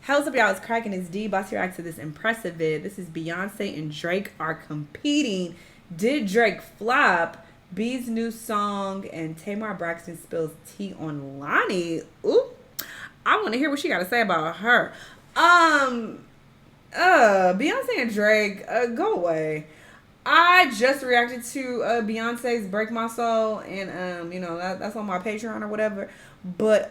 How's up, y'all? It's cracking. It's D. Boss react to this impressive vid. This is Beyonce and Drake are competing. Did Drake flop? B's new song and Tamar Braxton spills tea on Loni. Ooh, I want to hear what she got to say about her. Beyonce and Drake, go away. I just reacted to Beyonce's "Break My Soul," and that's on my Patreon or whatever. But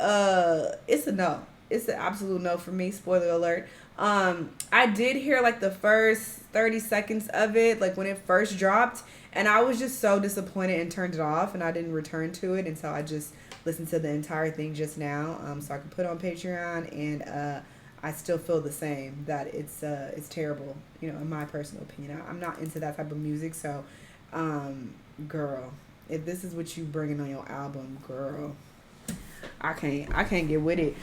it's a no. It's an absolute no for me. Spoiler alert. I did hear like the first 30 seconds of it, like when it first dropped, and I was just so disappointed and turned it off, and I didn't return to it until I just listened to the entire thing just now, so I could put it on Patreon, and I still feel the same, that it's terrible, in my personal opinion. I'm not into that type of music, so girl, if this is what you bringing on your album, girl, I can't get with it.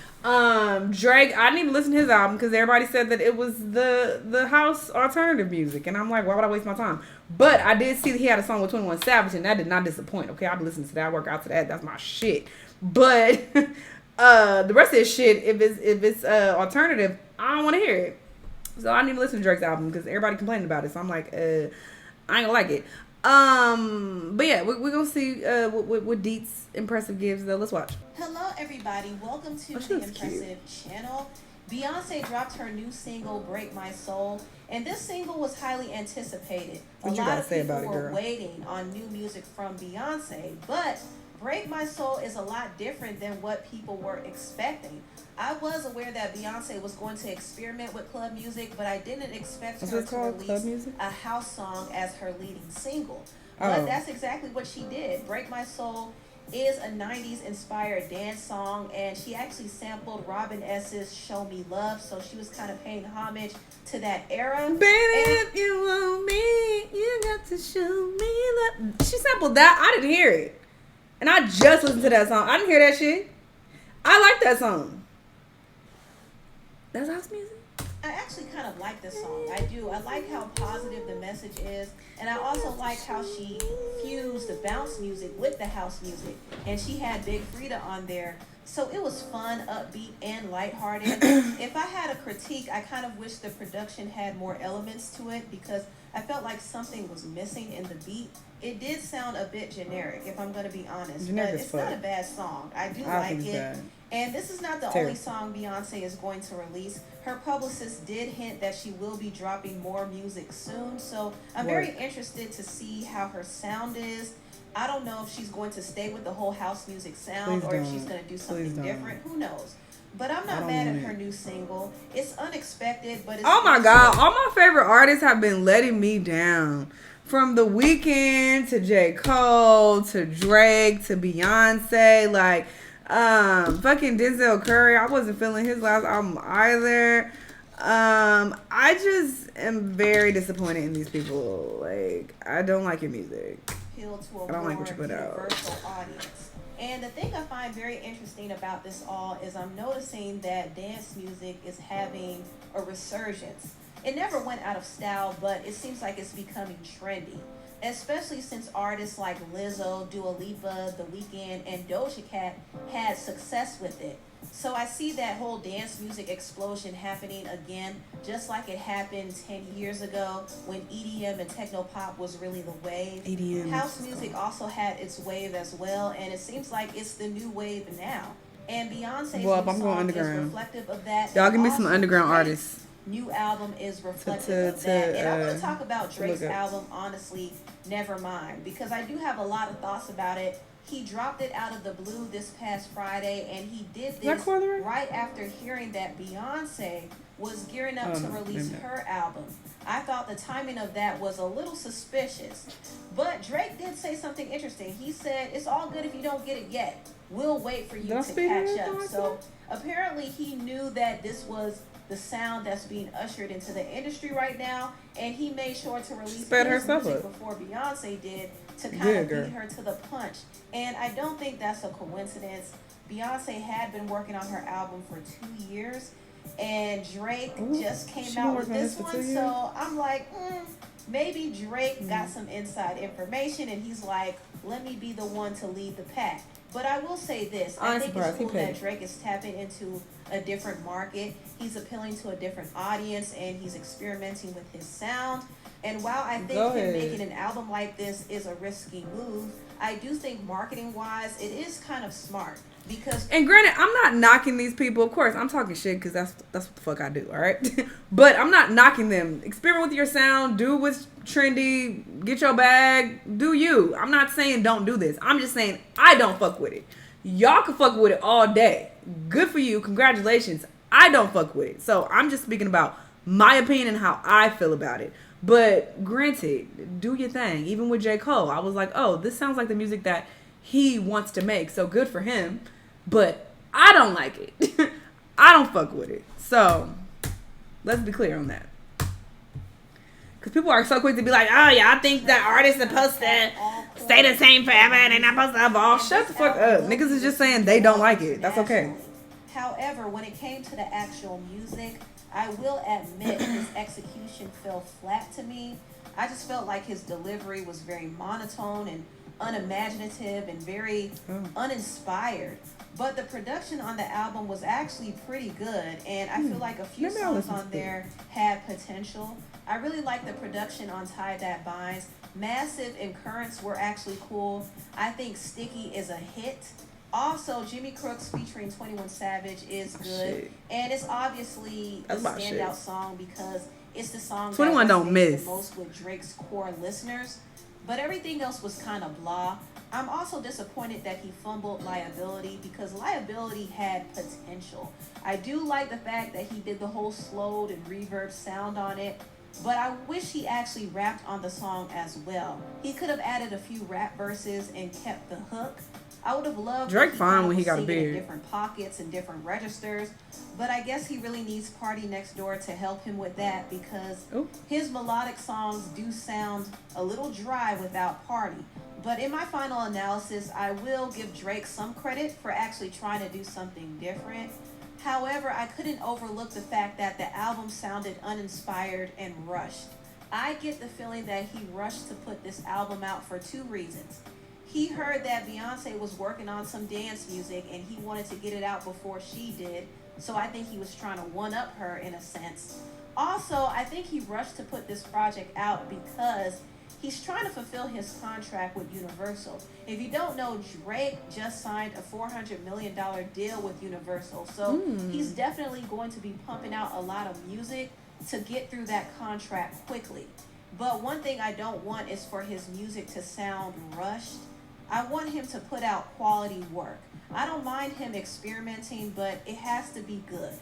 Drake, I didn't even listen to his album because everybody said that it was the house alternative music, and I'm like, why would I waste my time? But I did see that he had a song with 21 Savage, and that did not disappoint. Okay, I've listened to that, I work out to that, that's my shit. But the rest of this shit, if it's alternative, I don't want to hear it. So I didn't even listen to Drake's album because everybody complaining about it. So I'm like, I ain't gonna like it. But yeah, we're gonna see what Deets impressive gives though. Let's watch. Hello everybody, welcome to the Impressive channel. Beyonce dropped her new single "Break My Soul," and this single was highly anticipated. A lot of people were waiting on new music from Beyonce, but "Break My Soul" is a lot different than what people were expecting. I was aware that Beyonce was going to experiment with club music, but I didn't expect her to release a house song as her leading single. But that's exactly what she did. "Break My Soul" is a 90s inspired dance song, and she actually sampled Robin S.'s "Show Me Love," so she was kind of paying homage to that era. Baby, if you want me, you got to show me love. She sampled that. I didn't hear it. And I just listened to that song. I didn't hear that shit. I like that song. That's house music? I actually kind of like this song. I do. I like how positive the message is. And I also like how she fused the bounce music with the house music. And she had Big Frida on there. So it was fun, upbeat, and lighthearted. If I had a critique, I kind of wish the production had more elements to it because I felt like something was missing in the beat. It did sound a bit generic, if I'm going to be honest. But it's not a bad song. I do like it. And this is not the only song Beyonce is going to release. Her publicist did hint that she will be dropping more music soon. So I'm very interested to see how her sound is. I don't know if she's going to stay with the whole house music sound or if she's going to do something different. Who knows? But I'm not mad at her new single. It's unexpected, but it's... Oh my God. All my favorite artists have been letting me down. From The Weeknd to J. Cole to Drake to Beyonce. Like, fucking Denzel Curry. I wasn't feeling his last album either. I just am very disappointed in these people. Like, I don't like your music. I don't like what you put out. Audience. And the thing I find very interesting about this all is I'm noticing that dance music is having a resurgence. It never went out of style, but it seems like it's becoming trendy, especially since artists like Lizzo, Dua Lipa, The Weeknd, and Doja Cat had success with it. So I see that whole dance music explosion happening again, just like it happened 10 years ago when EDM and techno-pop was really the wave. House music also had its wave as well, and it seems like it's the new wave now. And Beyonce's new song is reflective of that. Y'all give me some underground artists. New album is reflective of that. And I want to talk about Drake's album, honestly, never mind, because I do have a lot of thoughts about it. He dropped it out of the blue this past Friday, and he did this right after hearing that Beyonce was gearing up to release her album. I thought the timing of that was a little suspicious. But Drake did say something interesting. He said, "It's all good if you don't get it yet. We'll wait for you to catch up." So apparently he knew that this was the sound that's being ushered into the industry right now, and he made sure to release his music before Beyonce did to kind of beat her to the punch. And I don't think that's a coincidence. Beyonce had been working on her album for 2 years, and Drake just came out with this one. So I'm like, maybe Drake got some inside information, and he's like, let me be the one to lead the pack. But I will say this. I think it's cool that Drake is tapping into a different market. He's appealing to a different audience, and he's experimenting with his sound. And while I think him making an album like this is a risky move, I do think marketing-wise, it is kind of smart. Because, and granted, I'm not knocking these people. Of course, I'm talking shit because that's what the fuck I do, all right? But I'm not knocking them. Experiment with your sound. Do what's trendy. Get your bag. Do you. I'm not saying don't do this. I'm just saying I don't fuck with it. Y'all can fuck with it all day. Good for you. Congratulations. I don't fuck with it. So I'm just speaking about my opinion and how I feel about it. But granted, do your thing. Even with J. Cole, I was like, oh, this sounds like the music that he wants to make. So good for him. But I don't like it. I don't fuck with it. So let's be clear on that. Because people are so quick to be like, oh, yeah, I think that artist's supposed to stay the same forever and they're not supposed to evolve. Shut the fuck up. Niggas is just saying they don't like it. That's okay. However, when it came to the actual music, I will admit his execution fell flat to me. I just felt like his delivery was very monotone and unimaginative and very uninspired. But the production on the album was actually pretty good, and I feel like a few songs on there had potential. I really like the production on Tie That Binds. Massive and Currents were actually cool. I think Sticky is a hit. Also, Jimmy Crooks featuring 21 Savage is good. And it's obviously a standout song because it's the song 21 that don't miss the most with Drake's core listeners. But everything else was kind of blah. I'm also disappointed that he fumbled Liability because Liability had potential. I do like the fact that he did the whole slowed and reverb sound on it, but I wish he actually rapped on the song as well. He could have added a few rap verses and kept the hook. I would have loved Drake fine when he got a beard. In different pockets and different registers, but I guess he really needs Party Next Door to help him with that because his melodic songs do sound a little dry without Party. But in my final analysis, I will give Drake some credit for actually trying to do something different. However, I couldn't overlook the fact that the album sounded uninspired and rushed. I get the feeling that he rushed to put this album out for two reasons. He heard that Beyonce was working on some dance music and he wanted to get it out before she did. So I think he was trying to one-up her in a sense. Also, I think he rushed to put this project out because he's trying to fulfill his contract with Universal. If you don't know, Drake just signed a $400 million deal with Universal. So he's definitely going to be pumping out a lot of music to get through that contract quickly. But one thing I don't want is for his music to sound rushed. I want him to put out quality work. I don't mind him experimenting, but it has to be good.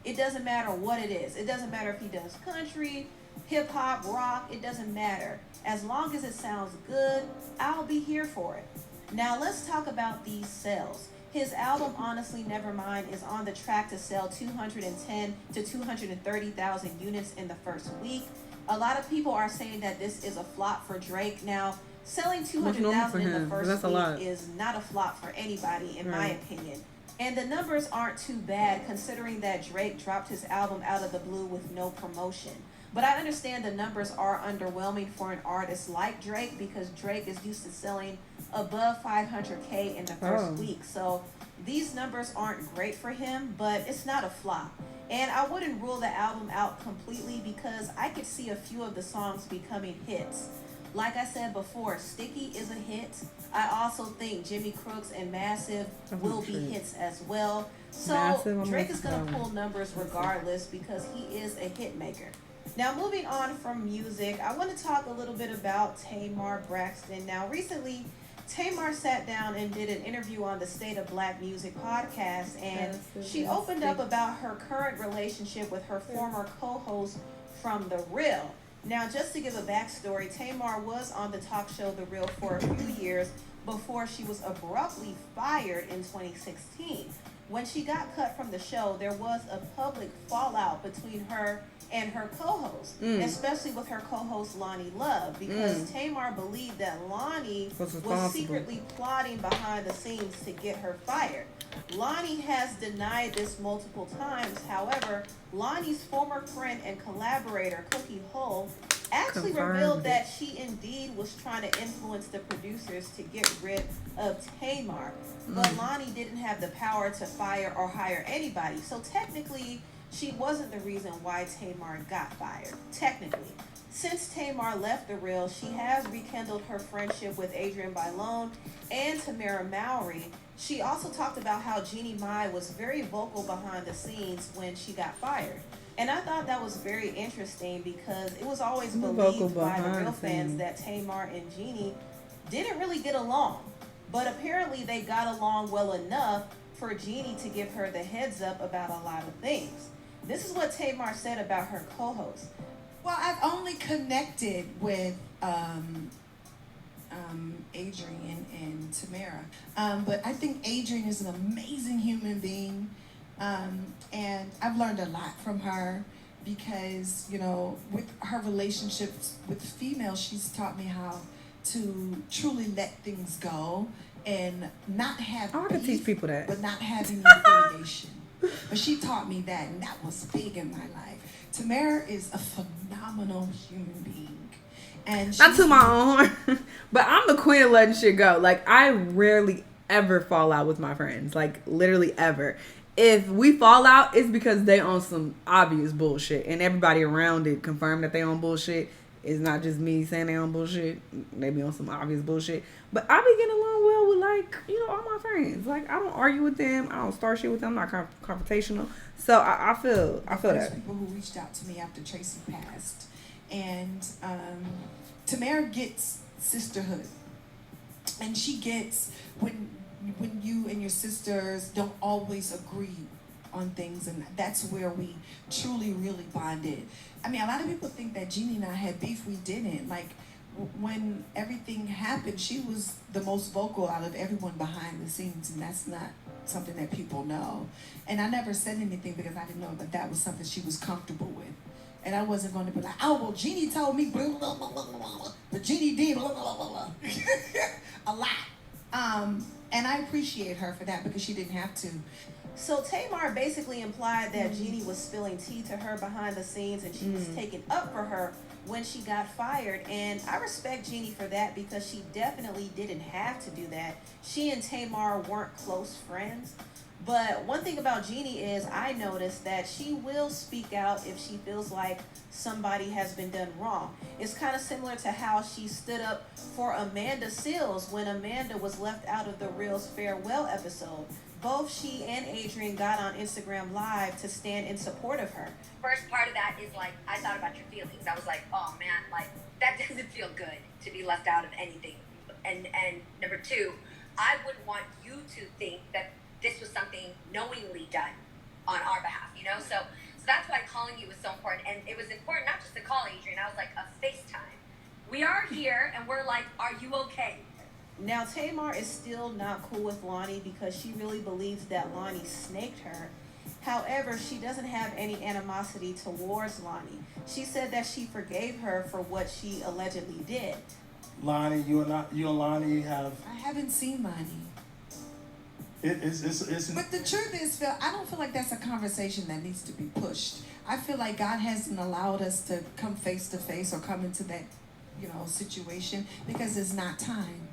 It doesn't matter what it is. It doesn't matter if he does country, hip-hop, rock. It doesn't matter. As long as it sounds good, I'll be here for it. Now let's talk about these sales. His album, Honestly Nevermind, is on the track to sell 210 to 230,000 units in the first week. A lot of people are saying that this is a flop for Drake. Now, selling 200,000 in the first week is not a flop for anybody, in my opinion. And the numbers aren't too bad, considering that Drake dropped his album out of the blue with no promotion. But I understand the numbers are underwhelming for an artist like Drake because Drake is used to selling above 500K in the first week. So these numbers aren't great for him, but it's not a flop. And I wouldn't rule the album out completely because I could see a few of the songs becoming hits. Like I said before, Sticky is a hit. I also think Jimmy Crooks and Massive will be hits as well. So Drake is going to pull numbers regardless because he is a hit maker. Now, moving on from music, I want to talk a little bit about Tamar Braxton. Now, recently, Tamar sat down and did an interview on the State of Black Music podcast, and she opened up about her current relationship with her former co-host from The Real. Now, just to give a backstory, Tamar was on the talk show The Real for a few years before she was abruptly fired in 2016. When she got cut from the show, there was a public fallout between her and her co-host, especially with her co-host Loni Love, because Tamar believed that Loni was secretly plotting behind the scenes to get her fired. Loni has denied this multiple times. However, Loni's former friend and collaborator, Cookie Hull, actually revealed that she indeed was trying to influence the producers to get rid of Tamar. But Loni didn't have the power to fire or hire anybody. So technically, she wasn't the reason why Tamar got fired. Technically. Since Tamar left the reel, she has rekindled her friendship with Adrienne Bailon and Tamara Mowry. She also talked about how Jeannie Mai was very vocal behind the scenes when she got fired. And I thought that was very interesting because it was always believed by the real fans that Tamar and Jeannie didn't really get along. But apparently they got along well enough for Jeannie to give her the heads up about a lot of things. This is what Tamar said about her co-host. Well, I've only connected with Adrienne and Tamara. But I think Adrienne is an amazing human being. And I've learned a lot from her because, you know, with her relationships with females, she's taught me how to truly let things go and not have I can teach people that. But not having affiliation. But she taught me that, and that was big in my life. Tamara is a phenomenal human being. And not to my own horn, but I'm the queen of letting shit go. Like, I rarely ever fall out with my friends. Like, literally ever. If we fall out, it's because they on some obvious bullshit. And everybody around it confirmed that they on bullshit. It's not just me saying they on bullshit. They be on some obvious bullshit. But I be getting along well with, like, you know, all my friends. Like, I don't argue with them. I don't start shit with them. I'm not confrontational. So I feel that. People who reached out to me after Tracy passed. And Tamara gets sisterhood. And she gets when you and your sisters don't always agree on things, and that's where we truly really bonded. I mean, a lot of people think that Jeannie and I had beef. We didn't. Like, when everything happened, she was the most vocal out of everyone behind the scenes, and that's not something that people know. And I never said anything because I didn't know that that was something she was comfortable with. And I wasn't going to be like, oh, well, Jeannie told me blah, blah, blah, blah, blah, but Jeannie did blah, blah, blah, blah. A lot. And I appreciate her for that because she didn't have to. So Tamar basically implied that Jeannie was spilling tea to her behind the scenes and she was taking up for her when she got fired. And I respect Jeannie for that because she definitely didn't have to do that. She and Tamar weren't close friends. But one thing about Jeannie is I noticed that she will speak out if she feels like somebody has been done wrong. It's kind of similar to how she stood up for Amanda Seales when Amanda was left out of the Real's farewell episode. Both she and Adrienne got on Instagram Live to stand in support of her. First part of that is like, I thought about your feelings. I was like, oh man, like that doesn't feel good to be left out of anything. And number two, I wouldn't want you to think that this was something knowingly done on our behalf, you know? So that's why calling you was so important. And it was important not just to call Adrienne, I was like, a FaceTime. We are here and we're like, are you okay? Now, Tamar is still not cool with Loni because she really believes that Loni snaked her. However, she doesn't have any animosity towards Loni. She said that she forgave her for what she allegedly did. Loni, you and Loni have... I haven't seen Loni. It's But the truth is, Phil, I don't feel like that's a conversation that needs to be pushed. I feel like God hasn't allowed us to come face to face or come into that, you know, situation because it's not time.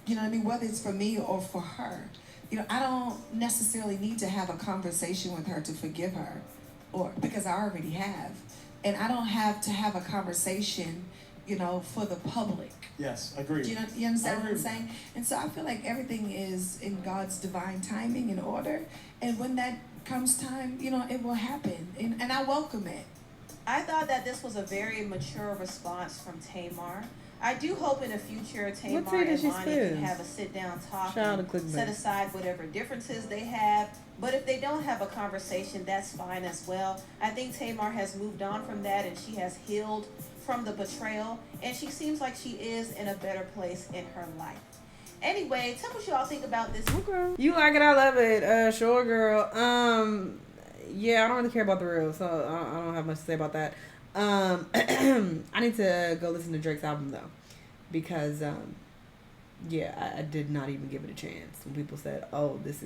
You know what I mean? Whether it's for me or for her. You know, I don't necessarily need to have a conversation with her to forgive her, or because I already have. And I don't have to have a conversation, you know, for the public. Yes, agreed. Do you understand what I'm saying? And so I feel like everything is in God's divine timing and order. And when that comes time, you know, it will happen. And I welcome it. I thought that this was a very mature response from Tamar. I do hope in the future Tamar and Loni can have a sit-down talk and set aside whatever differences they have. But if they don't have a conversation, that's fine as well. I think Tamar has moved on from that and she has healed from the betrayal. And she seems like she is in a better place in her life. Anyway, tell me what y'all think about this. Okay. You like it, I love it. Sure, girl. Yeah, I don't really care about the real, so I don't have much to say about that. I need to go listen to Drake's album though, because yeah, I did not even give it a chance. When people said, "Oh, this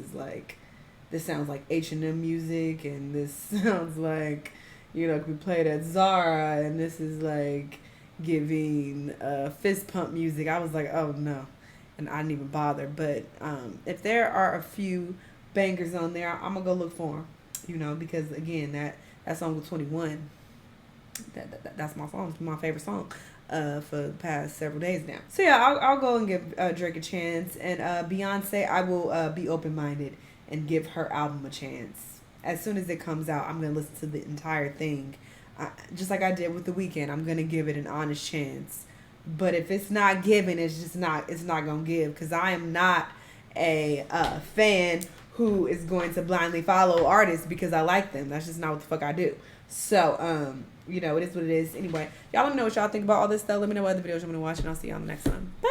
sounds like H&M music, and this sounds like, you know, could be played at Zara, and this is like giving fist pump music. I was like, oh no, and I didn't even bother. But if there are a few bangers on there, I'm gonna go look for them. You know, because again, that song with 21, that's my song. It's my favorite song for the past several days now. So yeah, I'll go and give Drake a chance, and Beyonce, I will be open minded and give her album a chance. As soon as it comes out, I'm gonna listen to the entire thing, just like I did with The Weeknd. I'm gonna give it an honest chance. But if it's not given, it's not gonna give, because I am not a fan who is going to blindly follow artists because I like them. That's just not what the fuck I do. So, you know, it is what it is. Anyway, y'all let me know what y'all think about all this stuff. Let me know what other videos you want to watch, and I'll see y'all on the next one. Bye.